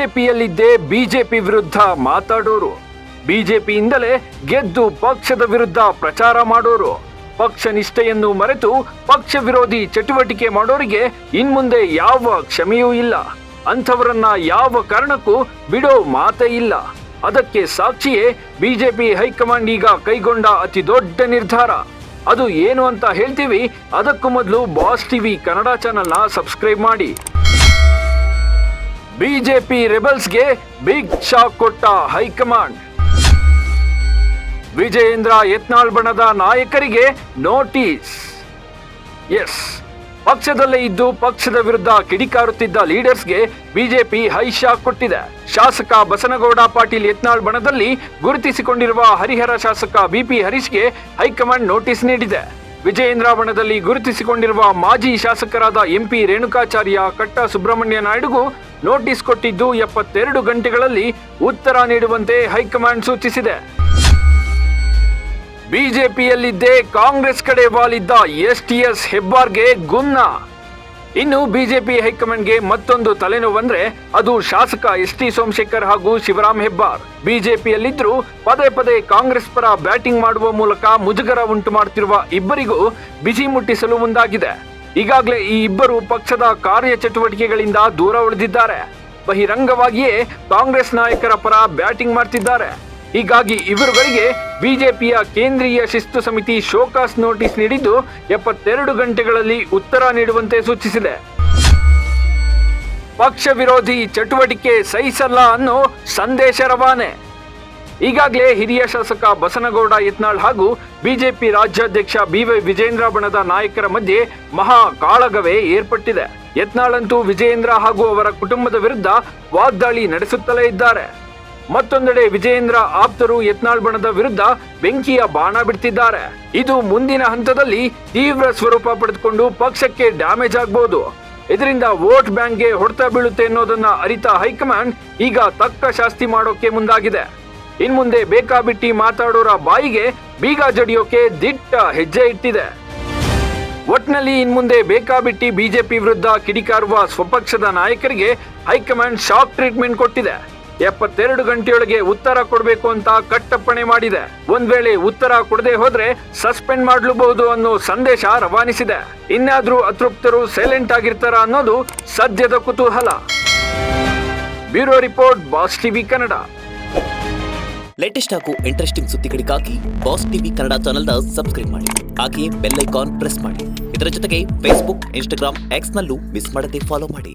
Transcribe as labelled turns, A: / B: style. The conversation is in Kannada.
A: ಬಿಜೆಪಿಯಲ್ಲಿದ್ದೇ ಬಿಜೆಪಿ ವಿರುದ್ಧ ಮಾತಾಡೋರು, ಬಿಜೆಪಿಯಿಂದಲೇ ಗೆದ್ದು ಪಕ್ಷದ ವಿರುದ್ಧ ಪ್ರಚಾರ ಮಾಡೋರು, ಪಕ್ಷ ನಿಷ್ಠೆಯನ್ನು ಮರೆತು ಪಕ್ಷ ವಿರೋಧಿ ಚಟುವಟಿಕೆ ಮಾಡೋರಿಗೆ ಇನ್ಮುಂದೆ ಯಾವ ಕ್ಷಮೆಯೂ ಇಲ್ಲ. ಅಂಥವರನ್ನ ಯಾವ ಕಾರಣಕ್ಕೂ ಬಿಡೋ ಮಾತೇ ಇಲ್ಲ. ಅದಕ್ಕೆ ಸಾಕ್ಷಿಯೇ ಬಿಜೆಪಿ ಹೈಕಮಾಂಡ್ ಈಗ ಕೈಗೊಂಡ ಅತಿ ದೊಡ್ಡ ನಿರ್ಧಾರ. ಅದು ಏನು ಅಂತ ಹೇಳ್ತೀವಿ. ಅದಕ್ಕೂ ಮೊದಲು ಬಾಸ್ ಟಿವಿ ಕನ್ನಡ ಚಾನೆಲ್ನ ಸಬ್ಸ್ಕ್ರೈಬ್ ಮಾಡಿ. ಬಿಜೆಪಿ ರೆಬಲ್ಸ್ಗೆ ಬಿಗ್ ಶಾಕ್ ಕೊಟ್ಟ ಹೈಕಮಾಂಡ್. ವಿಜಯೇಂದ್ರ ಯತ್ನಾಳ್ ಬಣದ ನಾಯಕರಿಗೆ ನೋಟಿಸ್. ಎಸ್, ಪಕ್ಷದಲ್ಲೇ ಇದ್ದು ಪಕ್ಷದ ವಿರುದ್ಧ ಕಿಡಿಕಾರುತ್ತಿದ್ದ ಲೀಡರ್ಸ್ಗೆ ಬಿಜೆಪಿ ಹೈ ಶಾಕ್ ಕೊಟ್ಟಿದೆ. ಶಾಸಕ ಬಸನಗೌಡ ಪಾಟೀಲ್ ಯತ್ನಾಳ್ ಬಣದಲ್ಲಿ ಗುರುತಿಸಿಕೊಂಡಿರುವ ಹರಿಹರ ಶಾಸಕ ಬಿಪಿ ಹರೀಶ್ಗೆ ಹೈಕಮಾಂಡ್ ನೋಟಿಸ್ ನೀಡಿದೆ. ವಿಜಯೇಂದ್ರ ಬಣದಲ್ಲಿ ಗುರುತಿಸಿಕೊಂಡಿರುವ ಮಾಜಿ ಶಾಸಕರಾದ ಎಂಪಿ ರೇಣುಕಾಚಾರ್ಯ, ಕಟ್ಟ ಸುಬ್ರಹ್ಮಣ್ಯ ನಾಯ್ಡುಗೂ ನೋಟಿಸ್ ಕೊಟ್ಟಿದ್ದು 72 ಗಂಟೆಗಳಲ್ಲಿ ಉತ್ತರ ನೀಡುವಂತೆ ಹೈಕಮಾಂಡ್ ಸೂಚಿಸಿದೆ. ಬಿಜೆಪಿಯಲ್ಲಿದ್ದೇ ಕಾಂಗ್ರೆಸ್ ಕಡೆ ವಾಲಿದ್ದ ಎಸ್ಟಿಎಸ್ ಹೆಬ್ಬಾರ್ಗೆ ಗುನ್ನ. ಇನ್ನು ಬಿಜೆಪಿ ಹೈಕಮಾಂಡ್ಗೆ ಮತ್ತೊಂದು ತಲೆನೋವಂದ್ರೆ ಅದು ಶಾಸಕ ಎಸ್ಟಿ ಸೋಮಶೇಖರ್ ಹಾಗೂ ಶಿವರಾಮ್ ಹೆಬ್ಬಾರ್. ಬಿಜೆಪಿಯಲ್ಲಿದ್ದರೂ ಪದೇ ಪದೇ ಕಾಂಗ್ರೆಸ್ ಪರ ಬ್ಯಾಟಿಂಗ್ ಮಾಡುವ ಮೂಲಕ ಮುಜುಗರ ಉಂಟು ಮಾಡುತ್ತಿರುವ ಇಬ್ಬರಿಗೂ ಬಿಸಿ ಮುಟ್ಟಿಸಲು ಮುಂದಾಗಿದೆ. ಈಗಾಗಲೇ ಈ ಇಬ್ಬರು ಪಕ್ಷದ ಕಾರ್ಯಚಟುವಟಿಕೆಗಳಿಂದ ದೂರ ಉಳಿದಿದ್ದಾರೆ. ಬಹಿರಂಗವಾಗಿಯೇ ಕಾಂಗ್ರೆಸ್ ನಾಯಕರ ಪರ ಬ್ಯಾಟಿಂಗ್ ಮಾಡ್ತಿದ್ದಾರೆ. ಹೀಗಾಗಿ ಇವರುಗಳಿಗೆ ಬಿಜೆಪಿಯ ಕೇಂದ್ರೀಯ ಶಿಸ್ತು ಸಮಿತಿ ಶೋಕಾಸ್ ನೋಟಿಸ್ ನೀಡಿದ್ದು 72 ಗಂಟೆಗಳಲ್ಲಿ ಉತ್ತರ ನೀಡುವಂತೆ ಸೂಚಿಸಿದೆ. ಪಕ್ಷ ವಿರೋಧಿ ಚಟುವಟಿಕೆ ಸಹಿಸಲ್ಲ ಅನ್ನೋ ಸಂದೇಶ ರವಾನೆ. ಈಗಾಗಲೇ ಹಿರಿಯ ಶಾಸಕ ಬಸನಗೌಡ ಯತ್ನಾಳ್ ಹಾಗೂ ಬಿಜೆಪಿ ರಾಜ್ಯಾಧ್ಯಕ್ಷ ಬಿವೈ ವಿಜಯೇಂದ್ರ ಬಣದ ನಾಯಕರ ಮಧ್ಯೆ ಮಹಾ ಕಾಳಗವೇ ಏರ್ಪಟ್ಟಿದೆ. ಯತ್ನಾಳ್ ಅಂತೂ ವಿಜಯೇಂದ್ರ ಹಾಗೂ ಅವರ ಕುಟುಂಬದ ವಿರುದ್ಧ ವಾಗ್ದಾಳಿ ನಡೆಸುತ್ತಲೇ ಇದ್ದಾರೆ. ಮತ್ತೊಂದೆಡೆ ವಿಜಯೇಂದ್ರ ಆಪ್ತರು ಯತ್ನಾಳ್ ಬಣದ ವಿರುದ್ಧ ಬೆಂಕಿಯ ಬಾಣ ಬಿಡ್ತಿದ್ದಾರೆ. ಇದು ಮುಂದಿನ ಹಂತದಲ್ಲಿ ತೀವ್ರ ಸ್ವರೂಪ ಪಡೆದುಕೊಂಡು ಪಕ್ಷಕ್ಕೆ ಡ್ಯಾಮೇಜ್ ಆಗಬಹುದು. ಇದರಿಂದ ವೋಟ್ ಬ್ಯಾಂಕ್ಗೆ ಹೊಡೆತ ಬೀಳುತ್ತೆ ಅನ್ನೋದನ್ನ ಅರಿತ ಹೈಕಮಾಂಡ್ ಈಗ ತಕ್ಕ ಶಾಸ್ತಿ ಮಾಡೋಕೆ ಮುಂದಾಗಿದೆ. ಇನ್ಮುಂದೆ ಬೇಕಾಬಿಟ್ಟಿ ಮಾತಾಡೋರ ಬಾಯಿಗೆ ಬೀಗ ಜಡಿಯೋಕೆ ದಿಟ್ಟ ಹೆಜ್ಜೆ ಇಟ್ಟಿದೆ. ಒಟ್ನಲ್ಲಿ ಇನ್ಮುಂದೆ ಬೇಕಾಬಿಟ್ಟಿ ಬಿಜೆಪಿ ವಿರುದ್ಧ ಕಿಡಿಕಾರುವ ಸ್ವಪಕ್ಷದ ನಾಯಕರಿಗೆ ಹೈಕಮಾಂಡ್ ಶಾಕ್ ಟ್ರೀಟ್ಮೆಂಟ್ ಕೊಟ್ಟಿದೆ. 72 ಗಂಟೆಯೊಳಗೆ ಉತ್ತರ ಕೊಡಬೇಕು ಅಂತ ಕಟ್ಟಪ್ಪಣೆ ಮಾಡಿದೆ. ಒಂದ್ ವೇಳೆ ಉತ್ತರ ಕೊಡದೆ ಹೋದ್ರೆ ಸಸ್ಪೆಂಡ್ ಮಾಡಲೂಬಹುದು ಅನ್ನೋ ಸಂದೇಶ ರವಾನಿಸಿದೆ. ಇನ್ನಾದ್ರೂ ಅತೃಪ್ತರು ಸೈಲೆಂಟ್ ಆಗಿರ್ತಾರ ಅನ್ನೋದು ಸದ್ಯದ ಕುತೂಹಲ. Bureau report, boss TV Kannada.
B: Latest ಹಾಗೂ ಇಂಟ್ರೆಸ್ಟಿಂಗ್ ಸುದ್ದಿಗಳಿಗಾಗಿ ಬಾಸ್ ಟಿವಿ ಕನ್ನಡ ಚಾನೆಲ್ನ ಸಬ್ಸ್ಕ್ರೈಬ್ ಮಾಡಿ. ಹಾಗೆಯೇ ಬೆಲ್ ಐಕಾನ್ ಪ್ರೆಸ್ ಮಾಡಿ. ಇದರ ಜೊತೆಗೆ ಫೇಸ್ಬುಕ್, ಇನ್ಸ್ಟಾಗ್ರಾಮ್, ಎಕ್ಸ್ ನಲ್ಲೂ ಮಿಸ್ ಮಾಡದೆ ಫಾಲೋ ಮಾಡಿ.